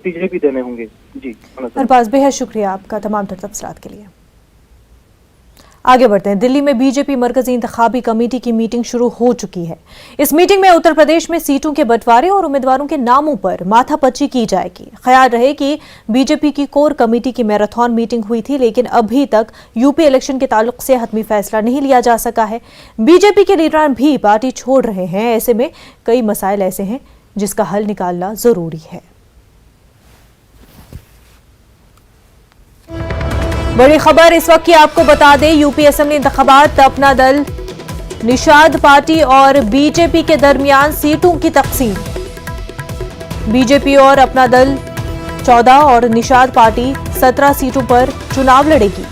नतीजे भी देने होंगे। जी अरबाज, बेहद शुक्रिया आपका तमाम तर तफसीलात के लिए। आगे बढ़ते हैं। दिल्ली में बीजेपी मरकजी इंतखाबी कमेटी की मीटिंग शुरू हो चुकी है। इस मीटिंग में उत्तर प्रदेश में सीटों के बंटवारे और उम्मीदवारों के नामों पर माथापच्ची की जाएगी। ख्याल रहे कि बीजेपी की कोर कमेटी की मैराथन मीटिंग हुई थी, लेकिन अभी तक यूपी इलेक्शन के ताल्लुक से हतमी फैसला नहीं लिया जा सका है। बीजेपी के लीडरान भी पार्टी छोड़ रहे हैं। ऐसे में कई मसाइल ऐसे हैं जिसका हल निकालना जरूरी है। बड़ी खबर इस वक्त की आपको बता दें, यूपी असेंबली इंतखाबात, अपना दल, निषाद पार्टी और बीजेपी के दरमियान सीटों की तकसीम। बीजेपी और अपना दल 14 और निषाद पार्टी 17 सीटों पर चुनाव लड़ेगी।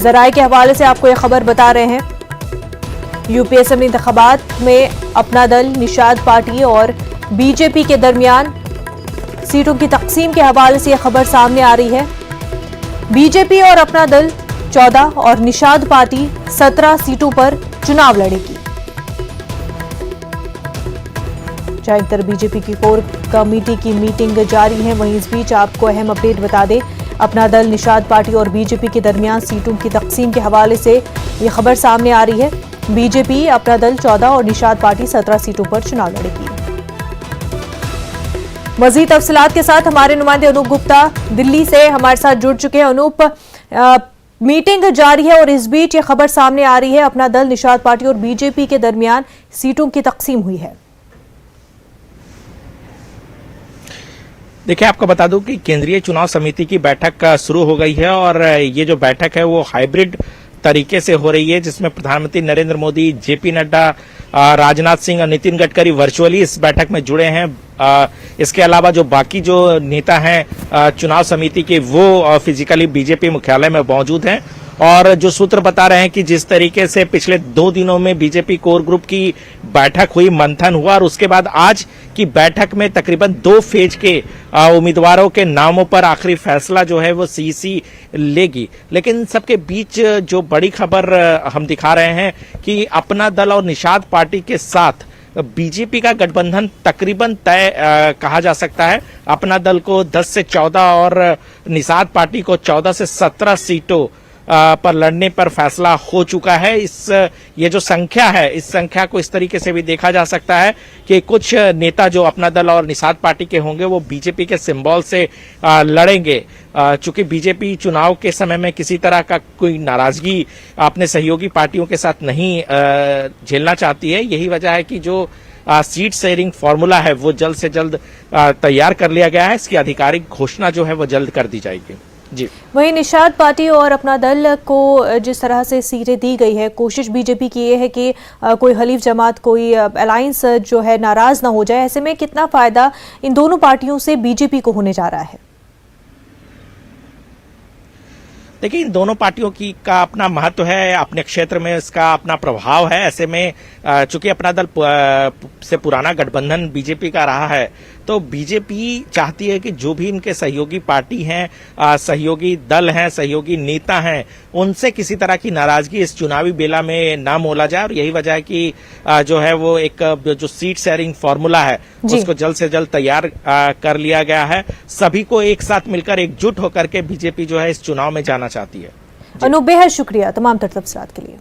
जराए के हवाले से आपको यह खबर बता रहे हैं। यूपी असेंबली इंतखाबात में अपना दल, निषाद पार्टी और बीजेपी के दरमियान सीटों की तकसीम के हवाले से यह खबर सामने आ रही है। बीजेपी और अपना दल 14 और निषाद पार्टी 17 सीटों पर चुनाव लड़ेगी। जहां एक तरफ बीजेपी की कोर कमेटी की मीटिंग जारी है, वहीं इस बीच आपको अहम अपडेट बता दें, अपना दल, निषाद पार्टी और बीजेपी के दरमियान सीटों की तकसीम के हवाले से ये खबर सामने आ रही है। बीजेपी, अपना दल 14 और निषाद पार्टी 17 सीटों पर चुनाव लड़ेगी। मजीद तफसीलात के साथ हमारे नुमाइंदे अनूप गुप्ता दिल्ली से हमारे साथ जुड़ चुके हैं। अनूप, मीटिंग जारी है और इस बीच ये खबर सामने आ रही है, अपना दल, निषाद पार्टी और बीजेपी के दरमियान सीटों की तकसीम हुई है। देखिए, आपको बता दूं कि केंद्रीय चुनाव समिति की बैठक शुरू हो गई है और ये जो बैठक है वो हाइब्रिड तरीके से हो रही है, जिसमें प्रधानमंत्री नरेंद्र मोदी, जेपी नड्डा, राजनाथ सिंह और नितिन गडकरी वर्चुअली इस बैठक में जुड़े हैं। इसके अलावा जो बाकी जो नेता हैं चुनाव समिति के, वो फिजिकली बीजेपी मुख्यालय में मौजूद हैं। और जो सूत्र बता रहे हैं कि जिस तरीके से पिछले 2 दिनों में बीजेपी कोर ग्रुप की बैठक हुई, मंथन हुआ और उसके बाद आज की बैठक में तकरीबन 2 फेज के उम्मीदवारों के नामों पर आखिरी फैसला जो है वो सीईसी लेगी। लेकिन सबके बीच जो बड़ी खबर हम दिखा रहे हैं कि अपना दल और निषाद पार्टी के साथ बीजेपी का गठबंधन तकरीबन तय कहा जा सकता है। अपना दल को 10 से 14 और निषाद पार्टी को 14 से 17 सीटों पर लड़ने पर फैसला हो चुका है। ये जो संख्या है, इस संख्या को इस तरीके से भी देखा जा सकता है कि कुछ नेता जो अपना दल और निषाद पार्टी के होंगे वो बीजेपी के सिंबल से लड़ेंगे। चूंकि बीजेपी चुनाव के समय में किसी तरह का कोई नाराजगी अपने सहयोगी पार्टियों के साथ नहीं झेलना चाहती है। यही वजह है कि जो सीट शेयरिंग फॉर्मूला है वो जल्द से जल्द तैयार कर लिया गया है। इसकी आधिकारिक घोषणा जो है वो जल्द कर दी जाएगी। जी, वहीं निषाद पार्टी और अपना दल को जिस तरह से सीटें दी गई है, कोशिश बीजेपी की ये है कि कोई हलीफ जमात, कोई अलायंस जो है नाराज ना हो जाए। ऐसे में कितना फायदा इन दोनों पार्टियों से बीजेपी को होने जा रहा है? देखिए, इन दोनों पार्टियों की का अपना महत्व है, अपने क्षेत्र में इसका अपना प्रभाव है। ऐसे में चूंकि अपना दल से पुराना गठबंधन बीजेपी का रहा है, तो बीजेपी चाहती है कि जो भी इनके सहयोगी पार्टी हैं, सहयोगी दल हैं, सहयोगी नेता हैं, उनसे किसी तरह की नाराजगी इस चुनावी बेला में ना मोला जाए। और यही वजह है कि जो है वो एक जो सीट शेयरिंग फॉर्मूला है उसको जल्द से जल्द तैयार कर लिया गया है। सभी को एक साथ मिलकर एकजुट होकर के बीजेपी जो है इस चुनाव में जाना चाहती है। अनूप, बेहद शुक्रिया तमाम तफसीलात के लिए।